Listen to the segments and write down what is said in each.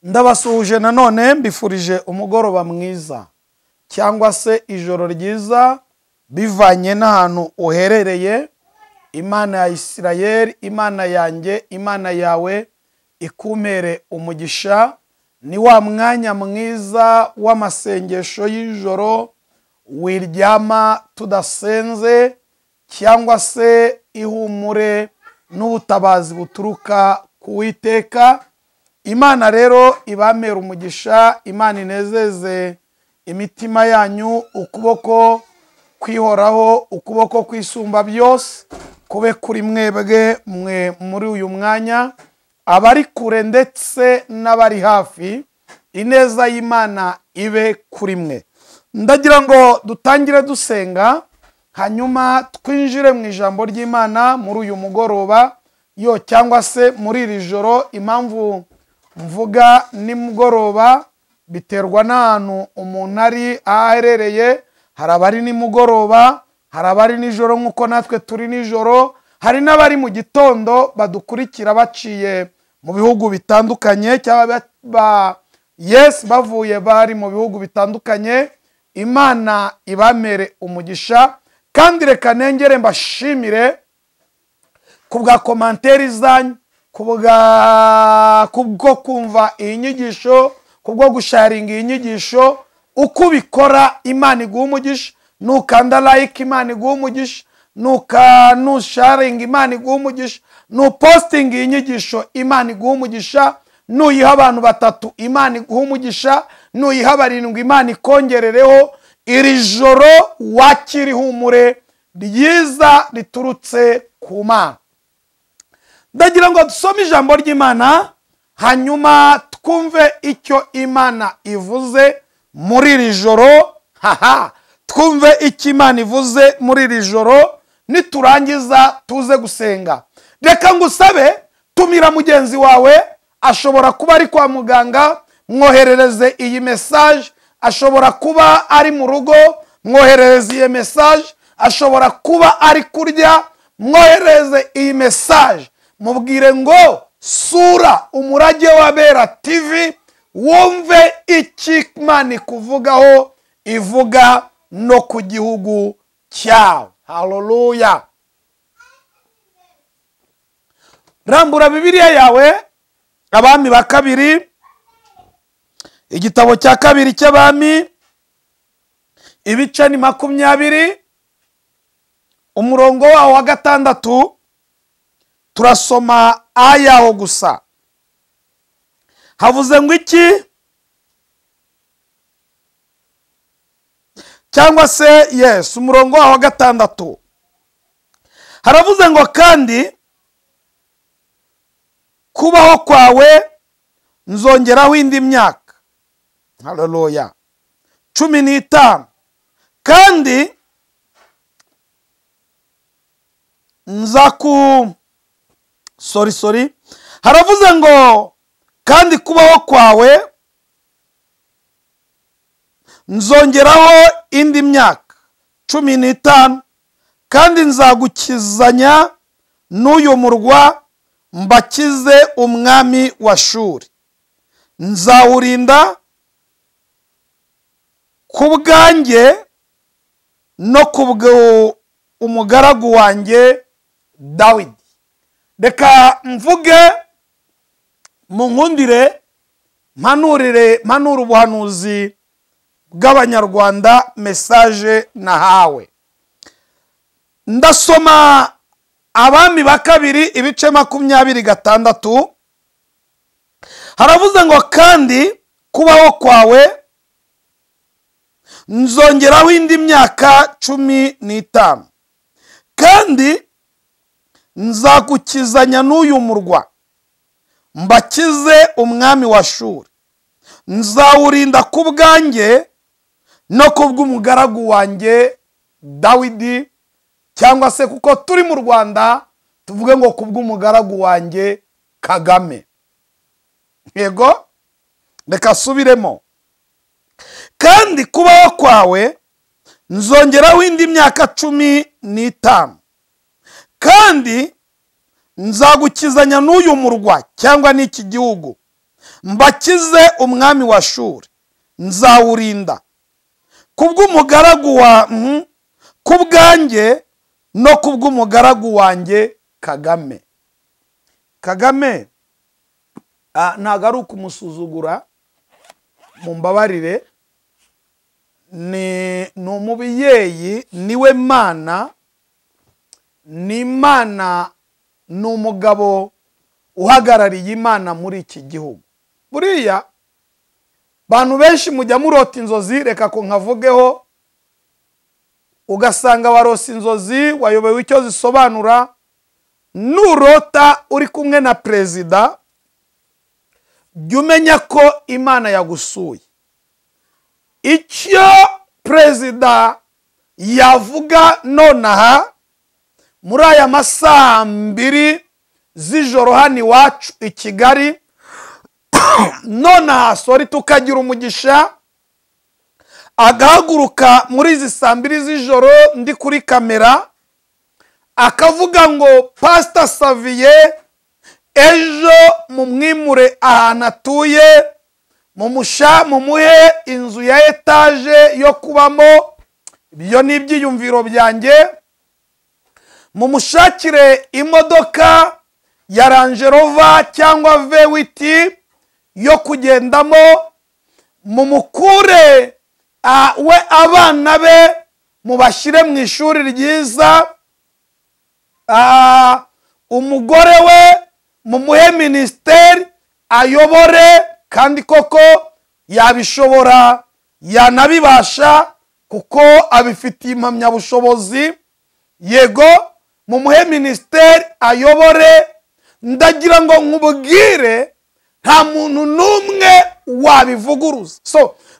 Ndabasuhuje nanone mbifurije umugoroba mwiza cyangwa se ijoro ryiza bivanye n'ahantu uherereye. Imana ya Isirayeli, Imana yanjye, Imana yawe ikumere umugisha. Ni wa mwanya mwiza w'amasengesho y'ijoro wiryama tudasenze, cyangwa se ihumure n'ubutabazi buturuka ku Uwiteka. Imana rero ibamera umugisha, Imana inezeze imitima yanyu, ukuboko kwihoraho, ukuboko kwisumba byose kube kuri mwebwe mwe muri uyu mwanya, abari kure ndetse n'abari hafi. Ineza y'Imana ibe kuri mwe. Ndagira ngo dutangire dusenga, hanyuma twinjire mu ijambo ry'Imana muri uyu mugoroba cyangwa se muri iri joro. Impamvu mvuga nimugoroba biterwa n'ahantu umuntu ari aherereye. Hari abari nimugoroba, hari abari nijoro nk'uko natwe turi nijoro, hari n'abari mu gitondo badukurikira baciye mu bihugu bitandukanye, cyangwa bavuye bari mu bihugu bitandukanye. Imana ibamere umugisha, kandi reka nengere mbashimire kubwa komanteri zanyu, kubwo kumva iyi nyigisho, kubwo gusharinga iyi nyigisho. Uko ubikora Imana iguha umugisha. Nukanda like Imana iguha umugisha, nusharinga Imana iguha umugisha, nupostinga iyi nyigisho Imana iguha umugisha, nuyiha abantu 3 Imana iguha umugisha, nuyiha 7 Imana ikongerereho. Iri joro wakira ihumure ryiza riturutse ku Mana. Ndagira ngo dusome ijambo ry'Imana, hanyuma twumve icyo Imana ivuze muri iri joro. Twumve icyo Imana ivuze muri iri joro, niturangiza tuze gusenga. Reka ngusabe, tumira mugenzi wawe, ashobora kuba ari kwa muganga, mwoherereze iyi message. Ashobora kuba ari mu rugo, mwoherereze iyi message. Ashobora kuba ari kurya, mwoherereze iyi message. Mubwire ngo sura umurage wa Bera TV, wumve iki Imana ikuvugaho, ivuga no ku gihugu cyawe. Haleluya. Rambura Bibiliya yawe, Abami ba Kabiri, igitabo cya kabiri cy'Abami, ibice ni 20, umurongo waho wa 6. Turasoma ayaho gusa. Havuze ngo iki? Cyangwa se yes, umurongo waho wa 6 haravuze ngo kandi kubaho kwawe nzongeraho indi myaka. Haleluya. 15. Kandi haravuze ngo kandi kubaho kwawe nzongeraho indi myaka 15, kandi nzagukizanya n'uyu murwa mbakize umwami wa Shuri. Nzawurinda ku bwanjye no kubwo umugaragu wanjye Dawidi. Reka mvuge mu nkundire mpanura ubuhanuzi bw'Abanyarwanda, message nahawe. Ndasoma Abami ba Kabiri ibice 26. Haravuze ngo kandi kubaho kwawe nzongeraho indi myaka 15, kandi nzagukizanya n'uyu murwa mbakize umwami wa Shuri. Nzawurinda ku bwanjye no kubw'umugaragu wanjye Dawidi, cyangwa se kuko turi mu Rwanda tuvuge ngo kubw'umugaragu wanjye Kagame. Yego, reka subiremo. Kandi kubaho kwawe nzongeraho indi myaka 15, kandi nzagukizanya n'uyu murwa cyangwa n'iki gihugu, mbakize umwami wa Shuri, nzawurinda kubw'umugaragu wa kubwanjye no kubw'umugaragu wanjye Kagame. Kagame ntago ari ukumusuzugura, mumbabarire, ni umubyeyi, niwe Mana, ni Imana, ni umugabo uhagarariye Imana muri iki gihugu. Buriya bantu benshi mujya murota inzozi, reka ko nkavugeho, ugasanga warose inzozi wayobewe icyo zisobanura. Nurota uri kumwe na perezida, jya umenya ko Imana yagusuye. Icyo perezida yavuga nonaha muri aya masaha 2 z'ijoro hano iwacu i Kigali, nonaha tukagira umugisha agahaguruka muri izi saa 2 z'ijoro ndi kuri kamera, akavuga ngo Pastor Xavier ejo mumwimure ahantu atuye, mumuhe inzu ya etaje yo kubamo. Ibyo ni ibyiyumviro byanjye. Mumushakire imodoka ya Range Rover cyangwa V8 yo kugendamo, mumukure we abana be mubashyire mu ishuri ryiza, umugore we mumuhe ministeri ayobore, kandi koko yabishobora, yanabibasha kuko abifitiye impamyabushobozi. Yego, mumuhe ministeri ayobore. Ndagira ngo nkubwire nta muntu n'umwe wabivuguruza.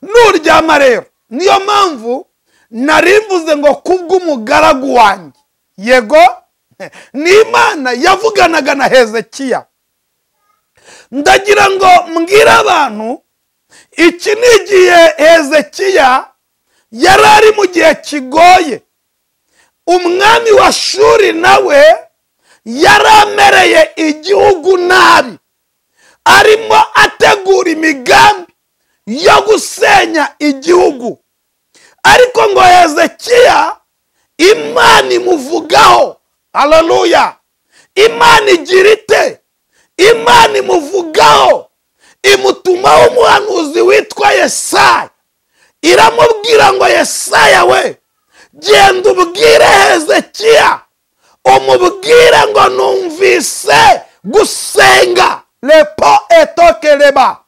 Nuryama rero, niyo mpamvu narimvuze ngo kubw'umugaragu wanjye. Yego, ni Imana yavuganaga na Hezekiya. Ndagira ngo mbwire abantu, iki ni igihe Hezekiya yari ari mu gihe kigoye. Umwami wa Shuri nawe yaramereye igihugu nabi, arimo ategura imigambi yo gusenya igihugu. Ariko ngo Hezekiya Imana imuvugaho. Haleluya! Imana igira ite? Imana imuvugaho, imutumaho umuhanuzi witwa Yesaya. Iramubwira ngo Yesaya we, genda ubwire Hezekiya, umubwire ngo numvise gusenga. Lepo etokeleba,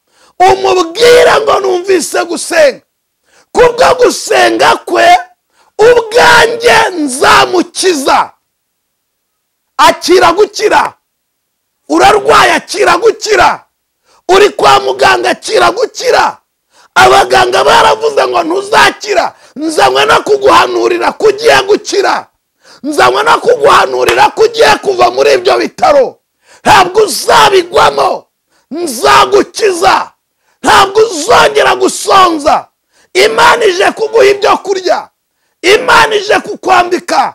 umubwire ngo numvise gusenga. Kubwo gusenga kwe ubwanjye nzamukiza. Akira gukira. Urarwaye akira gukira. Uri kwa muganga akira gukira. Abaganga baravuze ngo ntuzakira. Nzanywe no kuguhanurira kugiye gukira. Nzanywe no kuguhanurira kugiye kuva muri ibyo bitaro. Ntabwo uzabigwamo. Nzagukiza. Ntabwo uzongera gusonza. Imana ije kuguha ibyo kurya. Imana ije kukwambika.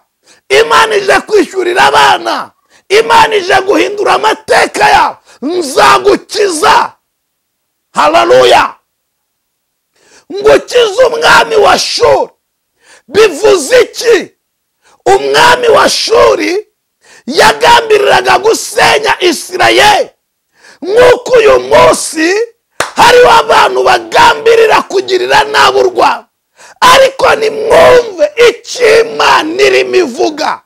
Imana ije kwishyurira abana. Imana ije guhindura amateka yawe. Nzagukiza. Haleluya! Ngukiza umwami wa Shuri. Bivuze iki? Umwami wa Shuri yagambiriraga gusenya Isirayeli, nk'uko uyu munsi hariho abantu bagambirira kugirira nabi u Rwanda. Ariko nimwumve icyo Imana irimo ivuga.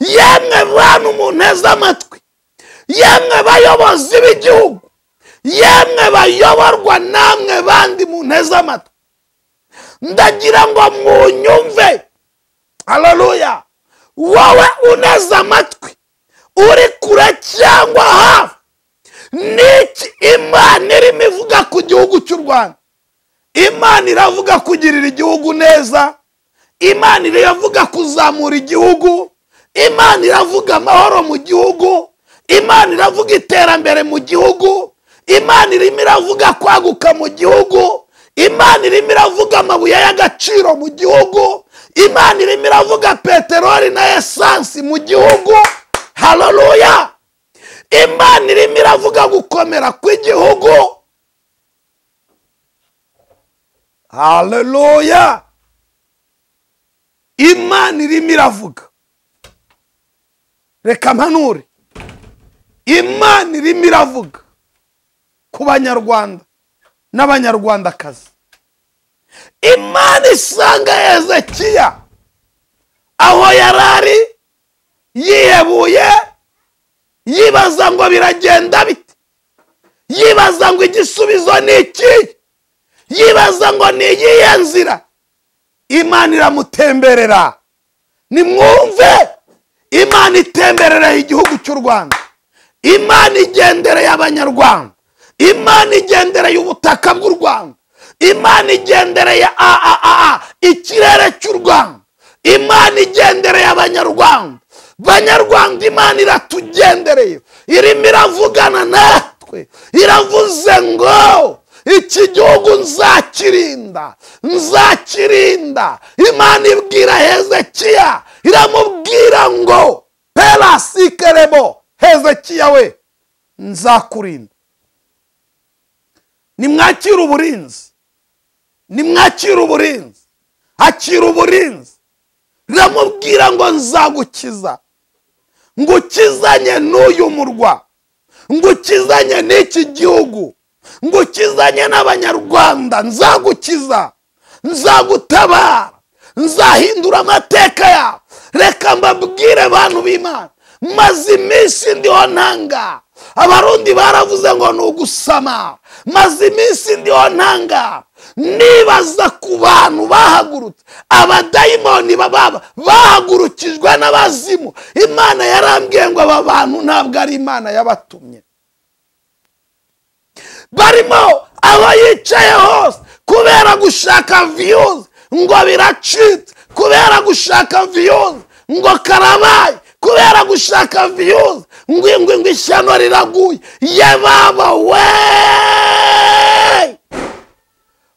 Yemwe bantu munteze amatwi, yemwe bayobozi b'igihugu, yemwe bayoborwa namwe bandi munteze amatwi, ndagira ngo munyumve. Haleluya! Wowe uneze amatwi, uri kure cyangwa hafi, niki Imana irimo ivuga ku gihugu cy'u Rwanda? Imana iravuga kugirira igihugu neza. Imana iravuga kuzamura igihugu. Imana iravuga amahoro mu gihugu. Imana iravuga iterambere mu gihugu. Imana irimo iravuga kwaguka mu gihugu. Imana irimo iravuga amabuye y'agaciro mu gihugu. Imana irimo iravuga peteroli na esansi mu gihugu. Haleluya! Imana irimo iravuga gukomera kw'igihugu. Haleluya. Imana irimo iravuga. Reka mpanure. Imana irimo iravuga ku banyarwanda n'abanyarwandakazi. Imana isanga Hezekiya aho yarari yihebuye, yibaza ngo biragenda bite, yibaza ngo igisubizo ni iki, yibaza ngo ni iyihe nzira. Imana iramutemberera. Nimwumve, Imana itemberera igihugu cy'u Rwanda. Imana igendereye abanyarwanda. Imana igendereye ubutaka bw'u Rwanda. Imana igendereye ikirere cy'u Rwanda. Imana igendereye abanyarwanda. Banyarwanda, Imana iratugendereye, irimo iravugana natwe, iravuze ngo iki gihugu nzakirinda, nzakirinda. Imana ibwira Hezekiya, iramubwira ngo perasikerebo, Hezekiya we, nzakurinda. Nimwakira uburinzi, nimwakira uburinzi, akira uburinzi. Iramubwira ngo nzagukiza, ngukizanye n'uyu murwa, ngukizanye n'iki gihugu, ngukizanye n'abanyarwanda. Nzagukiza, nzagutabara, nzahindura amateka yawe. Reka mbabwire bantu b'Imana, maze iminsi ndiho ntanga. Abarundi baravuze ngo ni ugusama. Maze iminsi ndiho ntanga, nibaza ku bantu bahagurutse, abadayimoni bahagurukijwe n'abazimu. Imana yarambwiye ngo aba bantu ntabwo ari Imana yabatumye. Barimo aba yicaye hose kubera gushaka views ngo biracitse, kubera gushaka views ngo karabaye, kubera gushaka views ngo ishyano riraguye. Ye baba we,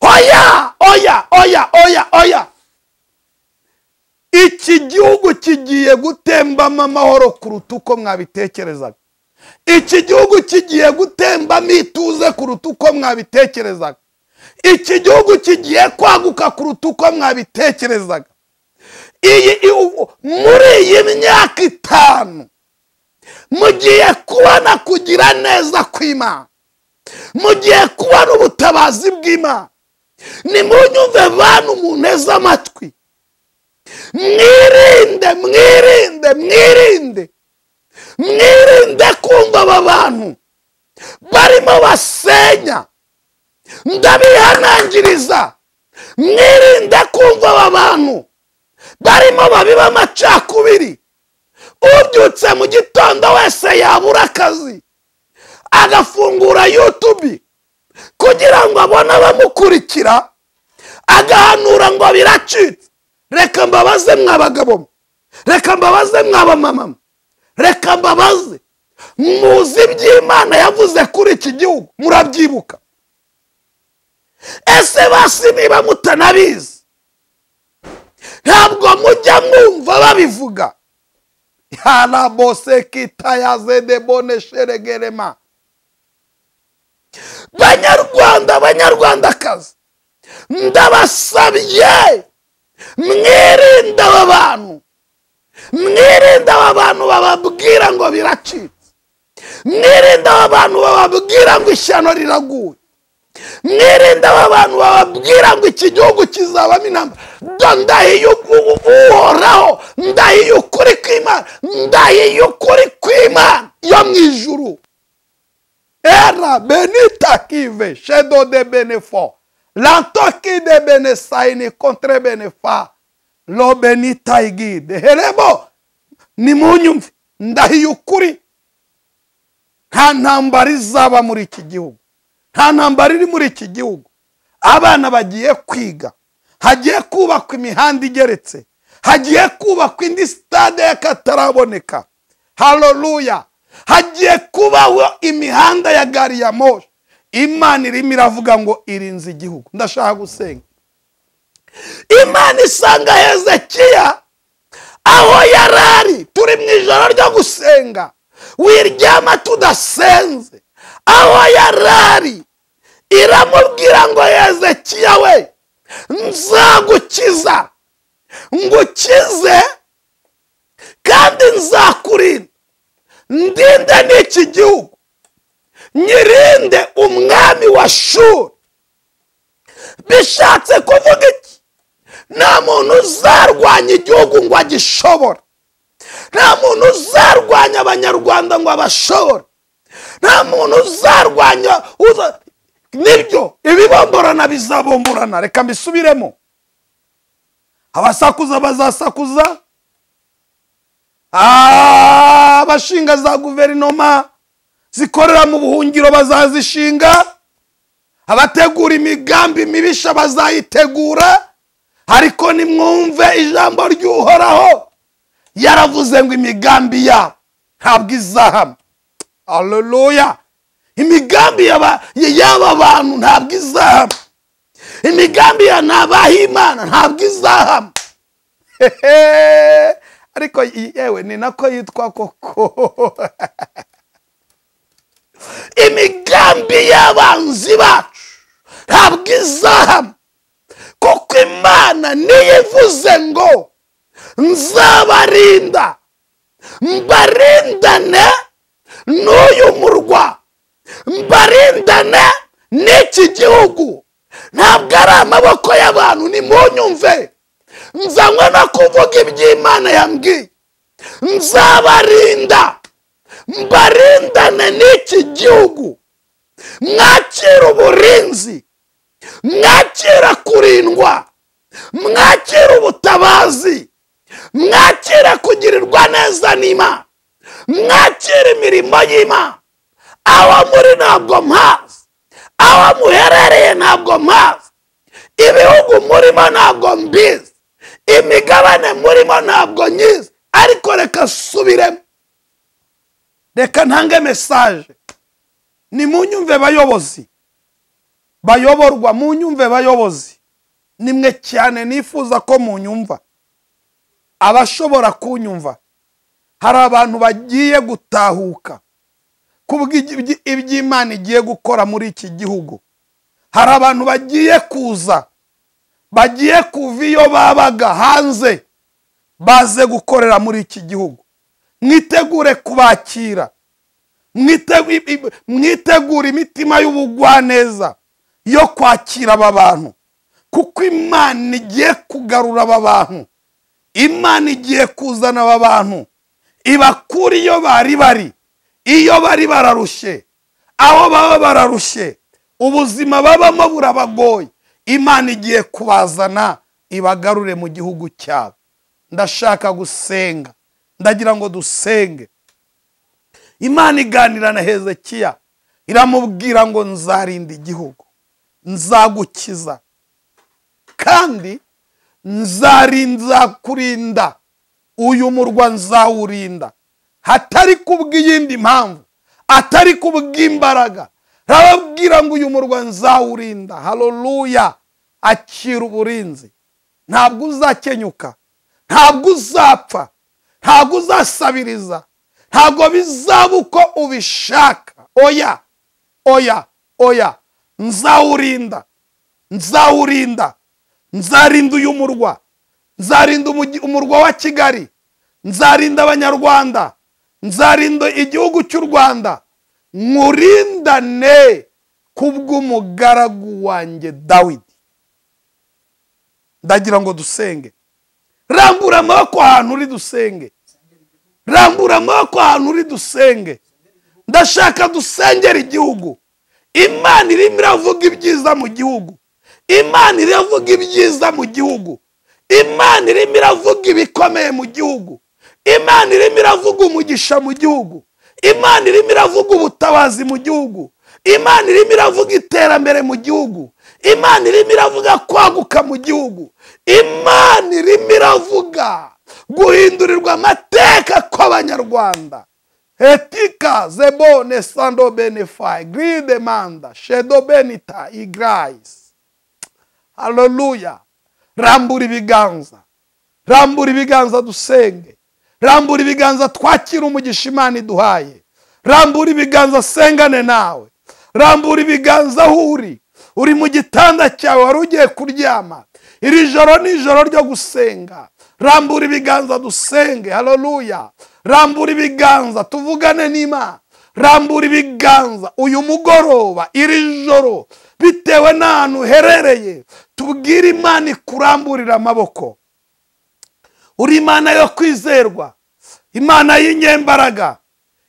oya oya oya oya oya. Iki gihugu kigiye gutembamo amahoro kuruta uko mwabitekerezaga. Iki gihugu kigiye gutembamo ituze kuruta uko mwabitekerezaga. Iki gihugu kigiye kwaguka kuruta uko mwabitekerezaga. Muri iyi myaka 5 mugiye kubona kugira neza kw'Imana, mugiye kubona ubutabazi bw'Imana. Nimunyumve bantu muneze amatwi, mwirinde mwirinde mwirinde mwirinde kumva aba bantu barimo basenya. Ndabihanangiriza, mwirinde kumva aba bantu barimo babiba amacakubiri. Ubyutse mu gitondo wese yabura akazi, agafungura YouTube kugira ngo abone abamukurikira, agahanura ngo biracitse. Reka mbabaze mwabagabo, reka mbabaze mwabamama, reka mbabaze, muzi iby'Imana yavuze kuri iki gihugu? Murabyibuka? Ese basi niba mutanabizi, ntabwo mujya mwumva babivuga? Yana bose kitayaze de bone sheregerema. Banyarwanda, banyarwandakazi, ndabasabye mwirinde aba bantu, mwirinde aba bantu bababwira ngo biracitse, mwirinde aba bantu bababwira ngo ishyano riraguye, mwirinde aba bantu bababwira ngo iki gihugu kizabamo intambara. Ndahiye uhoraho, ndahiye ukuri kw'Imana, ndahiye ukuri kw'Imana yo mu ijuru. Era benita kive shedo de benefo, lantoki de benesaini contre benefa, lo benita igide. Herebo, nimunyumve, ndahiye ukuri. Nta ntambara izaba muri iki gihugu, nta ntambara iri muri iki gihugu. Abana bagiye kwiga, hagiye kubakwa imihanda igeretse, hagiye kubakwa indi stade y'akataraboneka. Haleluya. Hagiye kubaho imihanda ya gari ya moshi. Imana irimo iravuga ngo irinze igihugu. Ndashaka gusenga. Imana isanga Hezekiya aho yarari, turi mu ijoro ryo gusenga. wiryama tudasenze. Aho yarari iramubwira ngo Hezekiya we, nzagukiza, ngukize kandi nzakurinda, ndinde n'iki gihugu, nyirinde umwami wa Shuri. Bishatse kuvuga iki? Nta muntu uzarwanya igihugu ngo agishobora, nta muntu uzarwanya abanyarwanda ngo abashobora, nta muntu uzarwanya nibyo ibibomborana bizabomborana. Reka mbisubiremo, abasakuza bazasakuza, abashinga za guverinoma zikorera mu buhungiro bazazishinga, abategura imigambi mibisha bazayitegura, ariko nimwumve ijambo ry'Uhoraho. Yaravuze ngo imigambi yabo ntabwo izahama. Haleluya! Imigambi y'aba bantu ntabwo izahama, imigambi ya n'abahimana ntabwo izahama. Ariko yewe ni nako yitwa koko. Imigambi y'abanzi bacu ntabwo izahama, kuko Imana niyo ivuze ngo nzabarinda, mbarindane n'uyu murwa, mbarindane n'iki gihugu. Ntabwo ari amaboko y'abantu, nimunyumve. Nzanywe no kuvuga iby'Imana yambwiye. Nzabarinda, mbarindane n'iki gihugu. Mwakira uburinzi, mwakira kurindwa, mwakira ubutabazi, mwakira kugirirwa neza n'Imana, mwakira imirimo y'Imana. Aho muri ntabwo mpazi, aho muherereye ntabwo mpazi, ibihugu murimo ntabwo mbizi, imigabane murimo ntabwo nyizi. Ariko reka subiremo, reka ntange message. Ni munyumve bayobozi, bayoborwa, munyumve bayobozi. Nimwe cyane nifuza ko munyumva, abashobora kunyumva. Hari abantu bagiye gutahuka kubwo iby'Imana igiye gukora muri iki gihugu. Hari abantu bagiye kuza, bagiye kuva iyo babaga hanze, baze gukorera muri iki gihugu. Mwitegure kubakira, mwitegure imitima y'ubugwaneza yo kwakira aba bantu, kuko Imana igiye kugarura aba bantu. Imana igiye kuzana aba bantu ibakura iyo bari, iyo bari bararushye, aho baba bararushye, ubuzima babamo burabagoye. Imana igiye kubazana ibagarure mu gihugu cyabo. Ndashaka gusenga, ndagira ngo dusenge. Imana iganira na Hezekiya, iramubwira ngo nzarinda igihugu, nzagukiza kandi nzarinda kurinda uyu murwa, nzawurinda hatari kubw'iyindi mpamvu, atari kubw'imbaraga. Rababwira ngo uyu murwa nzawurinda. Haleluya! Akira uburinzi, ntabwo uzakenyuka, ntabwo uzapfa, ntabwo uzasabiriza, ntabwo bizaba uko ubishaka. Oya, oya, oya. Nzawurinda, nzawurinda, nzarinda uyu murwa, nzarinda umurwa wa Kigali, nzarinda abanyarwanda, nzarinda igihugu cy'u Rwanda, nkurindane kubw'umugaragu wanjye Dawidi. Ndagira ngo dusenge. Rambura amaboko ahantu uri dusenge, rambura amaboko ahantu uri dusenge. Ndashaka dusengera igihugu. Imana irimo iravuga ibyiza mu gihugu, Imana iravuga ibyiza mu gihugu, Imana irimo iravuga ibikomeye mu gihugu, Imana irimo iravuga umugisha mu gihugu, Imana irimo iravuga ubutabazi mu gihugu, Imana irimo iravuga iterambere mu gihugu, Imana irimo iravuga kwaguka mu gihugu, Imana irimo iravuga guhindurirwa amateka kw'abanyarwanda. Etika zebone sando benefai gride manda shedo benita igrais. Haleluya! Rambura ibiganza, rambura ibiganza dusenge. rambura ibiganza twakira umugisha Imana iduhaye, rambura ibiganza sengane nawe, rambura ibiganza aho uri mu gitanda cyawe wari ugiye kuryama, iri joro ni ijoro ryo gusenga, rambura ibiganza dusenge. Haleluya. Rambura ibiganza tuvugane n'Imana, rambura ibiganza uyu mugoroba, iri joro, bitewe n'ahantu uherereye, tubwire Imana ikuramburira amaboko. Uri Imana yo kwizerwa, Imana y'inyembaraga,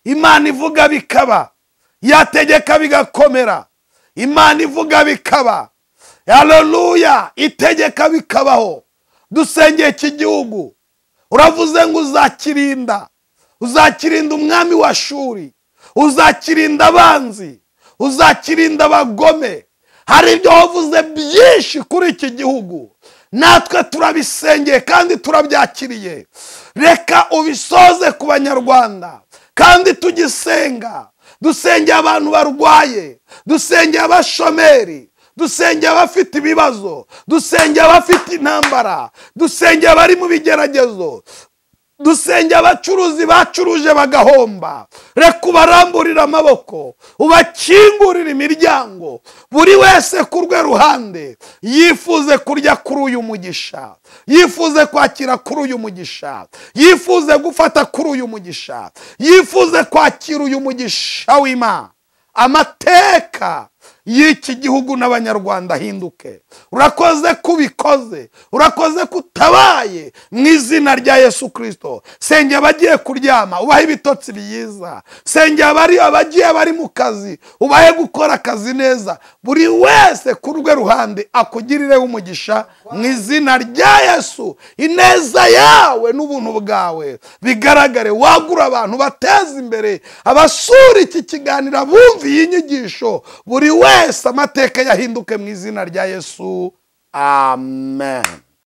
Imana ivuga bikaba, yategeka bigakomera, Imana ivuga bikaba. Haleluya. Itegeka bikabaho. Dusengeye iki gihugu, uravuze ngo uzakirinda, uzakirinda umwami wa Shuri, uzakirinda abanzi, uzakirinda abagome. Hari ibyo wavuze byinshi kuri iki gihugu, natwe turabisengeye kandi turabyakiriye. Reka ubisoze ku banyarwanda kandi tugisenga. Dusengeye abantu barwaye, dusengeye abashomeri, dusengeye abafite ibibazo, dusengeye abafite intambara, dusengeye abari mu bigeragezo, dusengeye abacuruzi bacuruje bagahomba. Reka ubaramburire amaboko, ubakingurire imiryango, buri wese ku rwe ruhande yifuze kurya kuri uyu mugisha, yifuze kwakira kuri uyu mugisha, yifuze gufata kuri uyu mugisha, yifuze kwakira uyu mugisha w'Imana. Amateka y'iki gihugu n'abanyarwanda ahinduke. Urakoze kubikoze, urakoze kutabaye, mu izina rya Yesu Kristo. Sengera abagiye kuryama, ubahe ibitotsi byiza. Sengera abagiye bari mu kazi, ubahe gukora akazi neza. Buri wese ku rwe ruhande akugirireho umugisha, mu izina rya Yesu. Ineza yawe n'ubuntu bwawe bigaragare, wagura abantu, bateze imbere abasura iki kiganiro, bumva iyi nyigisho, buri wese amateka yahinduke mu izina rya Yesu. Amen.